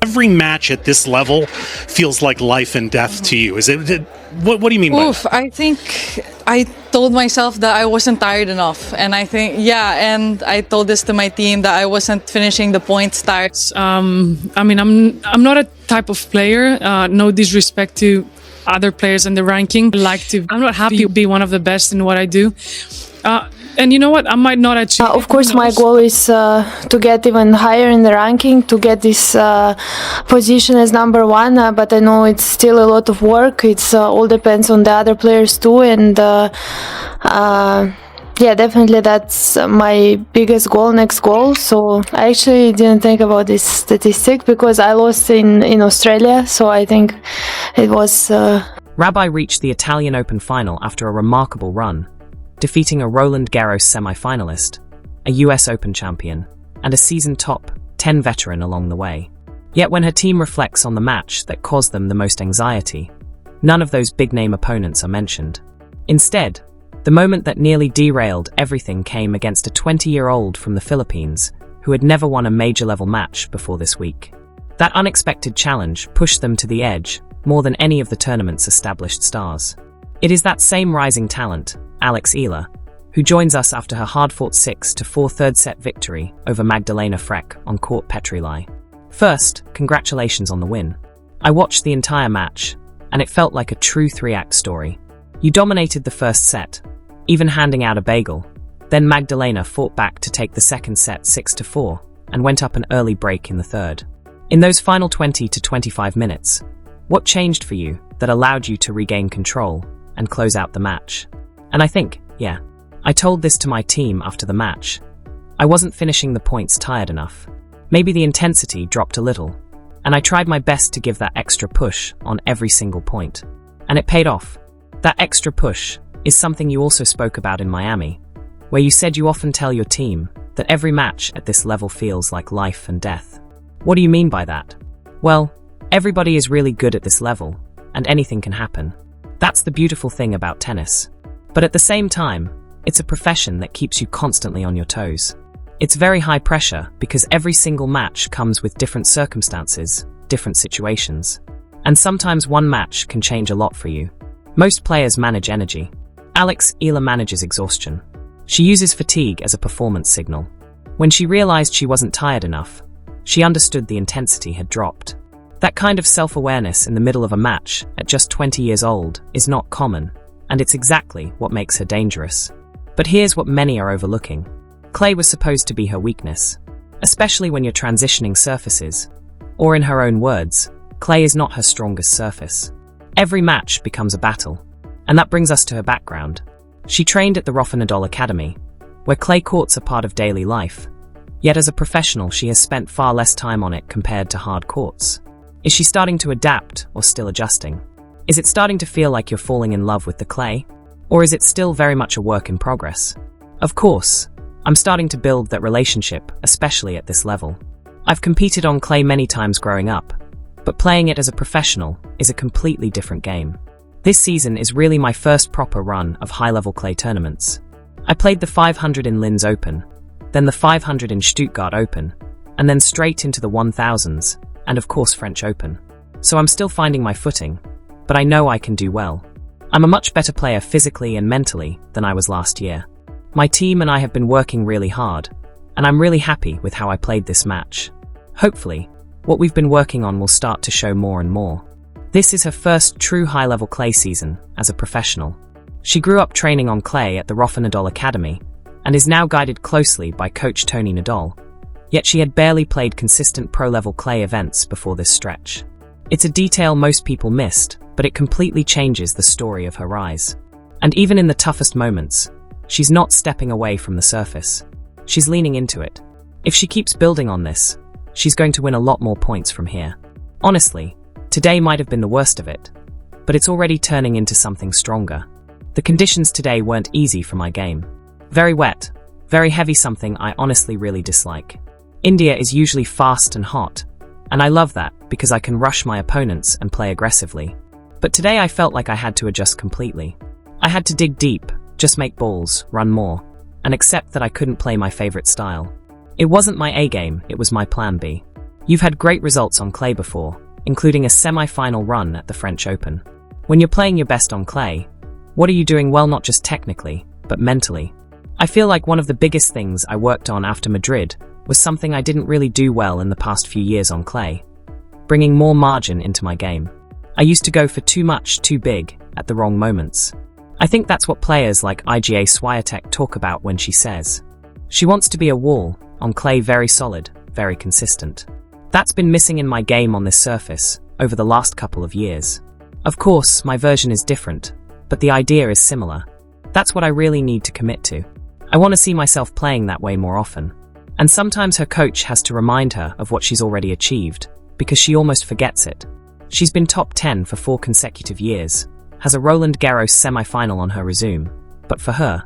Every match at this level feels like life and death to you. What do you mean by that? I think I told myself that I wasn't tired enough. And I think, and I told this to my team that I wasn't finishing the points tired. I'm not a type of player, no disrespect to other players in the ranking. I'm not happy to be one of the best in what I do. And you know what? I might not achieve. Of course, my goal is to get even higher in the ranking, to get this position as number one. But I know it's still a lot of work. It's all depends on the other players too. And definitely that's my biggest goal, next goal. So I actually didn't think about this statistic because I lost in Australia. So I think it was... Ryby reached the Italian Open final after a remarkable run, defeating a Roland Garros semi-finalist, a US Open champion, and a seasoned top 10 veteran along the way. Yet when her team reflects on the match that caused them the most anxiety, none of those big-name opponents are mentioned. Instead, the moment that nearly derailed everything came against a 20-year-old from the Philippines who had never won a major-level match before this week. That unexpected challenge pushed them to the edge more than any of the tournament's established stars. It is that same rising talent, Alex Eala, who joins us after her hard-fought 6-4 third-set victory over Magdalena Frech on court Petrilai. First, congratulations on the win. I watched the entire match, and it felt like a true three-act story. You dominated the first set, even handing out a bagel. Then Magdalena fought back to take the second set 6-4 and went up an early break in the third. In those final 20 to 25 minutes, what changed for you that allowed you to regain control and close out the match? And I think, I told this to my team after the match. I wasn't finishing the points tired enough. Maybe the intensity dropped a little, and I tried my best to give that extra push on every single point. And it paid off. That extra push is something you also spoke about in Miami, where you said you often tell your team that every match at this level feels like life and death. What do you mean by that? Well, everybody is really good at this level, and anything can happen. That's the beautiful thing about tennis. But at the same time, it's a profession that keeps you constantly on your toes. It's very high pressure because every single match comes with different circumstances, different situations. And sometimes one match can change a lot for you. Most players manage energy. Alex Eala manages exhaustion. She uses fatigue as a performance signal. When she realized she wasn't tired enough, she understood the intensity had dropped. That kind of self-awareness in the middle of a match at just 20 years old is not common, and it's exactly what makes her dangerous. But here's what many are overlooking. Clay was supposed to be her weakness, especially when you're transitioning surfaces. Or in her own words, clay is not her strongest surface. Every match becomes a battle. And that brings us to her background. She trained at the Rafa Nadal Academy, where clay courts are part of daily life. Yet as a professional, she has spent far less time on it compared to hard courts. Is she starting to adapt or still adjusting? Is it starting to feel like you're falling in love with the clay? Or is it still very much a work in progress? Of course, I'm starting to build that relationship, especially at this level. I've competed on clay many times growing up, but playing it as a professional is a completely different game. This season is really my first proper run of high-level clay tournaments. I played the 500 in Linz Open, then the 500 in Stuttgart Open, and then straight into the 1000s, and of course French Open. So I'm still finding my footing, but I know I can do well. I'm a much better player physically and mentally than I was last year. My team and I have been working really hard, and I'm really happy with how I played this match. Hopefully, what we've been working on will start to show more and more. This is her first true high-level clay season as a professional. She grew up training on clay at the Rafa Nadal Academy and is now guided closely by coach Tony Nadal. Yet she had barely played consistent pro-level clay events before this stretch. It's a detail most people missed, but it completely changes the story of her rise. And even in the toughest moments, she's not stepping away from the surface. She's leaning into it. If she keeps building on this, she's going to win a lot more points from here. Honestly, today might have been the worst of it, but it's already turning into something stronger. The conditions today weren't easy for my game. Very wet, very heavy, something I honestly really dislike. India is usually fast and hot, and I love that because I can rush my opponents and play aggressively. But today I felt like I had to adjust completely. I had to dig deep, just make balls, run more, and accept that I couldn't play my favorite style. It wasn't my A game, it was my plan B. You've had great results on clay before, including a semi-final run at the French Open. When you're playing your best on clay, what are you doing well not just technically, but mentally? I feel like one of the biggest things I worked on after Madrid was something I didn't really do well in the past few years on clay: bringing more margin into my game. I used to go for too much, too big, at the wrong moments. I think that's what players like Iga Swiatek talk about when she says she wants to be a wall, on clay very solid, very consistent. That's been missing in my game on this surface over the last couple of years. Of course, my version is different, but the idea is similar. That's what I really need to commit to. I want to see myself playing that way more often. And sometimes her coach has to remind her of what she's already achieved, because she almost forgets it. She's been top 10 for 4 consecutive years, has a Roland Garros semi-final on her resume, but for her,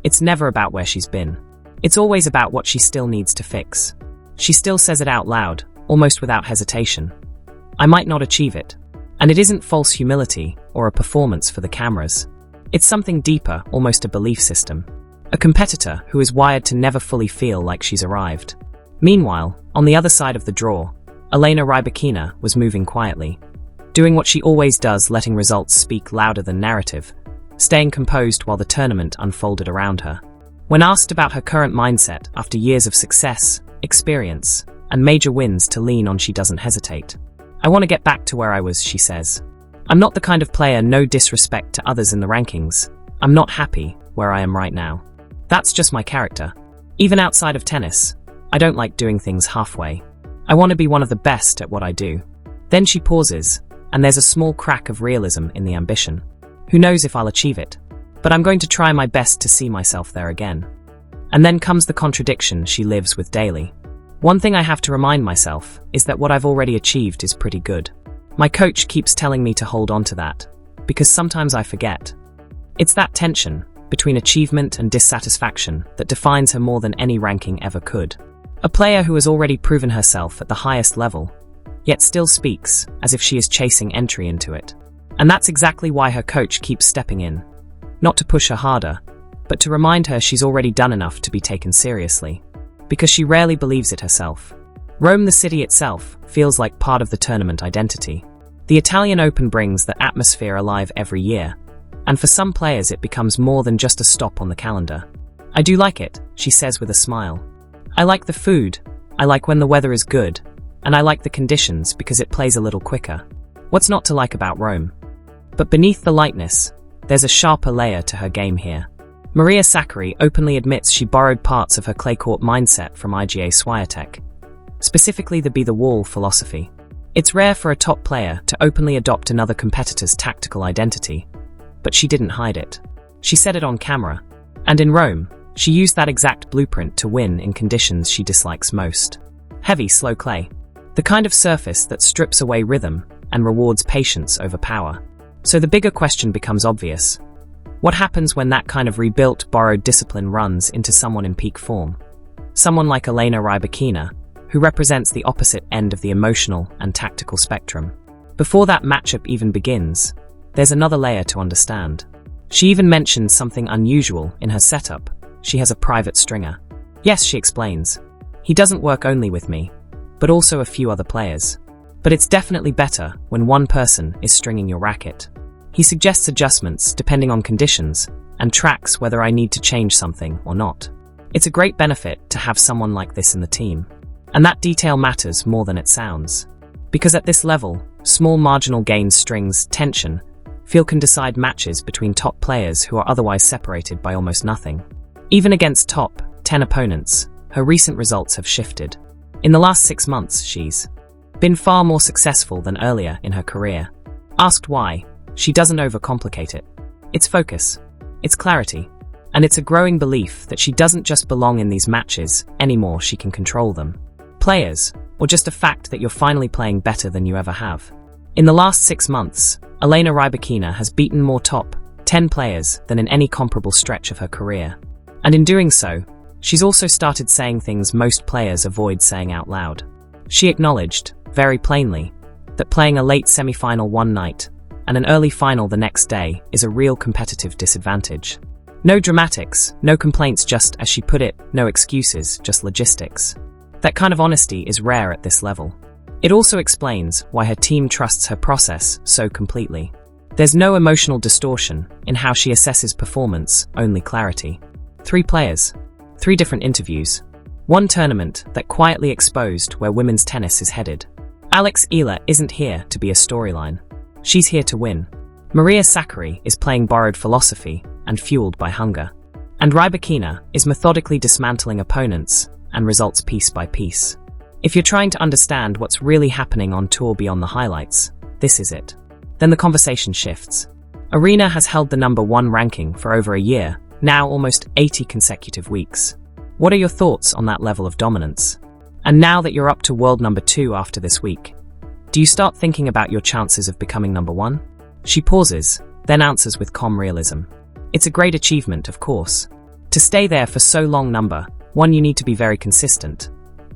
it's never about where she's been. It's always about what she still needs to fix. She still says it out loud, almost without hesitation. I might not achieve it. And it isn't false humility or a performance for the cameras. It's something deeper, almost a belief system. A competitor who is wired to never fully feel like she's arrived. Meanwhile, on the other side of the draw, Elena Rybakina was moving quietly, doing what she always does, letting results speak louder than narrative, staying composed while the tournament unfolded around her. When asked about her current mindset after years of success, experience, and major wins to lean on, she doesn't hesitate. I want to get back to where I was, she says. I'm not the kind of player, no disrespect to others in the rankings. I'm not happy where I am right now. That's just my character. Even outside of tennis, I don't like doing things halfway. I want to be one of the best at what I do. Then she pauses, and there's a small crack of realism in the ambition. Who knows if I'll achieve it? But I'm going to try my best to see myself there again. And then comes the contradiction she lives with daily. One thing I have to remind myself is that what I've already achieved is pretty good. My coach keeps telling me to hold on to that, because sometimes I forget. It's that tension between achievement and dissatisfaction that defines her more than any ranking ever could. A player who has already proven herself at the highest level, yet still speaks as if she is chasing entry into it. And that's exactly why her coach keeps stepping in. Not to push her harder, but to remind her she's already done enough to be taken seriously. Because she rarely believes it herself. Rome, the city itself, feels like part of the tournament identity. The Italian Open brings that atmosphere alive every year, and for some players it becomes more than just a stop on the calendar. I do like it, she says with a smile. I like the food, I like when the weather is good, and I like the conditions because it plays a little quicker. What's not to like about Rome? But beneath the lightness, there's a sharper layer to her game here. Maria Sakkari openly admits she borrowed parts of her clay court mindset from Iga Swiatek, specifically the be the wall philosophy. It's rare for a top player to openly adopt another competitor's tactical identity, but she didn't hide it. She said it on camera, and in Rome, she used that exact blueprint to win in conditions she dislikes most. Heavy, slow clay. The kind of surface that strips away rhythm and rewards patience over power. So the bigger question becomes obvious. What happens when that kind of rebuilt, borrowed discipline runs into someone in peak form? Someone like Elena Rybakina, who represents the opposite end of the emotional and tactical spectrum. Before that matchup even begins, there's another layer to understand. She even mentions something unusual in her setup. She has a private stringer. Yes, she explains. He doesn't work only with me, but also a few other players. But it's definitely better when one person is stringing your racket. He suggests adjustments depending on conditions and tracks whether I need to change something or not. It's a great benefit to have someone like this in the team. And that detail matters more than it sounds. Because at this level, small marginal gains, strings, tension, can decide matches between top players who are otherwise separated by almost nothing. Even against top 10 opponents, her recent results have shifted. In the last 6 months, she's been far more successful than earlier in her career. Asked why, she doesn't overcomplicate it. It's focus, it's clarity, and it's a growing belief that she doesn't just belong in these matches anymore, she can control them. Players, or just a fact that you're finally playing better than you ever have. In the last 6 months, Elena Rybakina has beaten more top 10 players than in any comparable stretch of her career. And in doing so, she's also started saying things most players avoid saying out loud. She acknowledged, very plainly, that playing a late semi-final one night and an early final the next day is a real competitive disadvantage. No dramatics, no complaints, just, as she put it, no excuses, just logistics. That kind of honesty is rare at this level. It also explains why her team trusts her process so completely. There's no emotional distortion in how she assesses performance, only clarity. 3 players, 3 different interviews, 1 tournament that quietly exposed where women's tennis is headed. Alex Eala isn't here to be a storyline. She's here to win. Maria Sakkari is playing borrowed philosophy and fueled by hunger. And Rybakina is methodically dismantling opponents and results piece by piece. If you're trying to understand what's really happening on tour beyond the highlights, this is it. Then the conversation shifts. Arena has held the number 1 ranking for over a year, now almost 80 consecutive weeks. What are your thoughts on that level of dominance? And now that you're up to world number 2 after this week, do you start thinking about your chances of becoming number 1? She pauses, then answers with calm realism. It's a great achievement, of course. To stay there for so long, number 1, you need to be very consistent.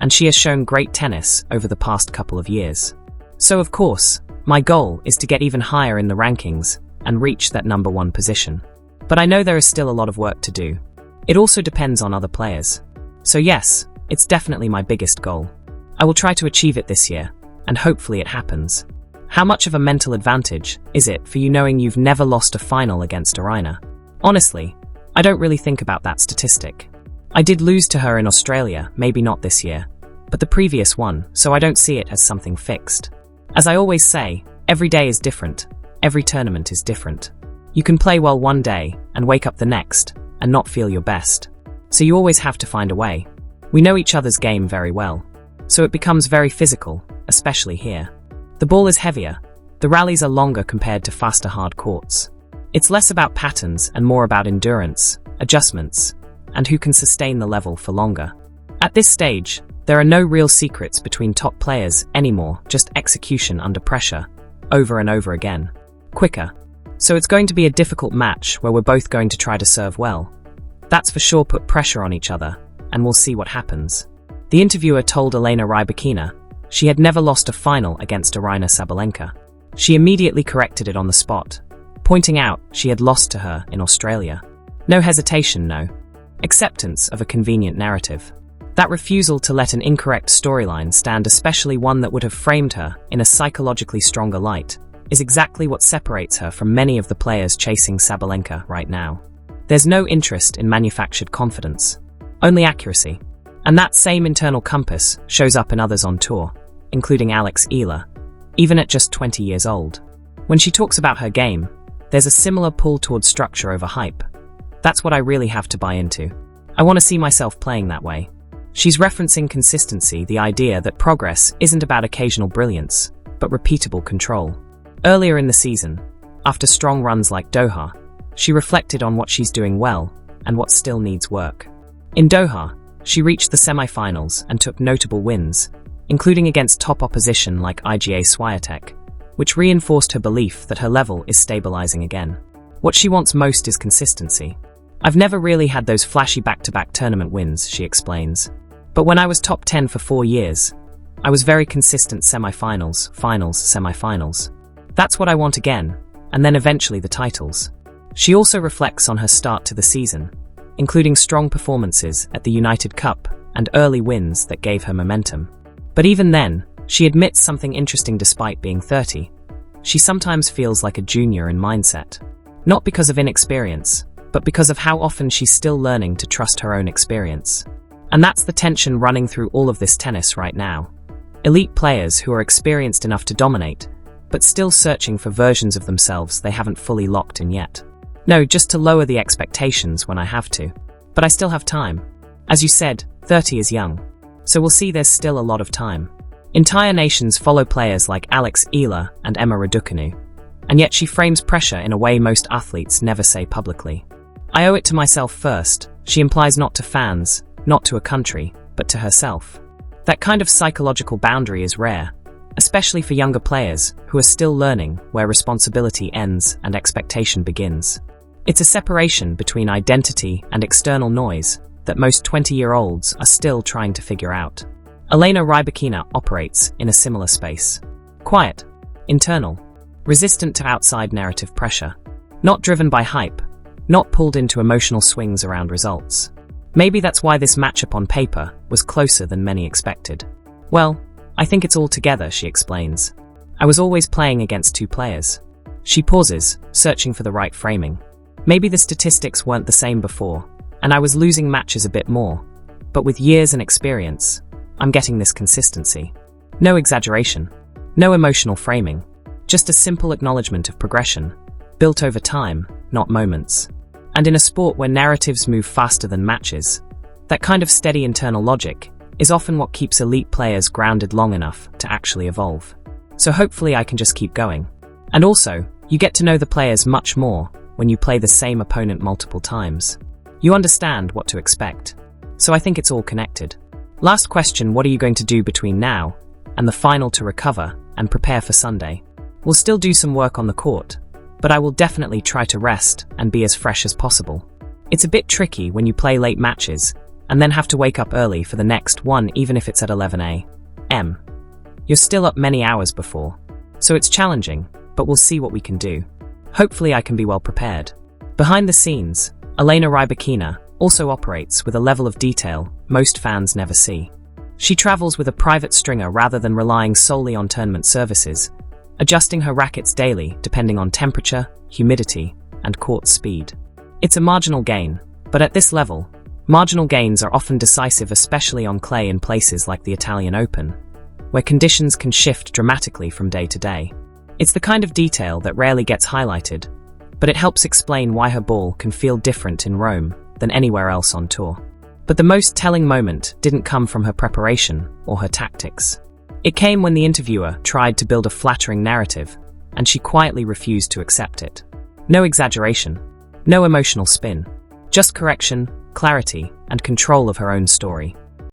And she has shown great tennis over the past couple of years. So of course, my goal is to get even higher in the rankings and reach that number 1 position. But I know there is still a lot of work to do. It also depends on other players. So yes, it's definitely my biggest goal. I will try to achieve it this year, and hopefully it happens. How much of a mental advantage is it for you knowing you've never lost a final against Arina? Honestly, I don't really think about that statistic. I did lose to her in Australia, maybe not this year, but the previous one, so I don't see it as something fixed. As I always say, every day is different, every tournament is different. You can play well one day and wake up the next and not feel your best. So you always have to find a way. We know each other's game very well, so it becomes very physical, especially here. The ball is heavier, the rallies are longer compared to faster hard courts. It's less about patterns and more about endurance, adjustments, and who can sustain the level for longer. At this stage, there are no real secrets between top players anymore, just execution under pressure, over and over again. Quicker. So it's going to be a difficult match where we're both going to try to serve well. That's for sure put pressure on each other, and we'll see what happens. The interviewer told Elena Rybakina she had never lost a final against Aryna Sabalenka. She immediately corrected it on the spot, pointing out she had lost to her in Australia. No hesitation, no. Acceptance of a convenient narrative. That refusal to let an incorrect storyline stand, especially one that would have framed her in a psychologically stronger light, is exactly what separates her from many of the players chasing Sabalenka right now. There's no interest in manufactured confidence, only accuracy. And that same internal compass shows up in others on tour, including Alex Eala, even at just 20 years old. When she talks about her game, there's a similar pull towards structure over hype. That's what I really have to buy into. I want to see myself playing that way. She's referencing consistency, the idea that progress isn't about occasional brilliance, but repeatable control. Earlier in the season, after strong runs like Doha, she reflected on what she's doing well and what still needs work. In Doha, she reached the semi-finals and took notable wins, including against top opposition like Iga Swiatek, which reinforced her belief that her level is stabilizing again. What she wants most is consistency. I've never really had those flashy back-to-back tournament wins, she explains. But when I was top 10 for 4 years, I was very consistent semi-finals, finals, semi-finals. That's what I want again, and then eventually the titles. She also reflects on her start to the season, including strong performances at the United Cup and early wins that gave her momentum. But even then, she admits something interesting. Despite being 30, she sometimes feels like a junior in mindset. Not because of inexperience, but because of how often she's still learning to trust her own experience. And that's the tension running through all of this tennis right now. Elite players who are experienced enough to dominate, but still searching for versions of themselves they haven't fully locked in yet. No, just to lower the expectations when I have to. But I still have time. As you said, 30 is young. So we'll see, there's still a lot of time. Entire nations follow players like Alex Eala and Elena Rybakina, and yet she frames pressure in a way most athletes never say publicly. I owe it to myself first, she implies, not to fans, not to a country, but to herself. That kind of psychological boundary is rare, especially for younger players who are still learning where responsibility ends and expectation begins. It's a separation between identity and external noise that most 20-year-olds are still trying to figure out. Elena Rybakina operates in a similar space. Quiet, internal, resistant to outside narrative pressure, not driven by hype, not pulled into emotional swings around results. Maybe that's why this matchup on paper was closer than many expected. Well, I think it's all together, she explains. I was always playing against two players. She pauses, searching for the right framing. Maybe the statistics weren't the same before, and I was losing matches a bit more. But with years and experience, I'm getting this consistency. No exaggeration. No emotional framing. Just a simple acknowledgement of progression, built over time, not moments. And in a sport where narratives move faster than matches, that kind of steady internal logic is often what keeps elite players grounded long enough to actually evolve. So hopefully I can just keep going. And also, you get to know the players much more when you play the same opponent multiple times. You understand what to expect. So I think it's all connected. Last question, what are you going to do between now and the final to recover and prepare for Sunday? We'll still do some work on the court, but I will definitely try to rest and be as fresh as possible. It's a bit tricky when you play late matches and then have to wake up early for the next one, even if it's at 11 a.m. You're still up many hours before, so it's challenging, but we'll see what we can do. Hopefully I can be well prepared. Behind the scenes, Elena Rybakina also operates with a level of detail most fans never see. She travels with a private stringer rather than relying solely on tournament services, adjusting her rackets daily depending on temperature, humidity, and court speed. It's a marginal gain, but at this level, marginal gains are often decisive, especially on clay in places like the Italian Open, where conditions can shift dramatically from day to day. It's the kind of detail that rarely gets highlighted, but it helps explain why her ball can feel different in Rome than anywhere else on tour. But the most telling moment didn't come from her preparation or her tactics. It came when the interviewer tried to build a flattering narrative, and she quietly refused to accept it. No exaggeration, no emotional spin, just correction, clarity, and control of her own story.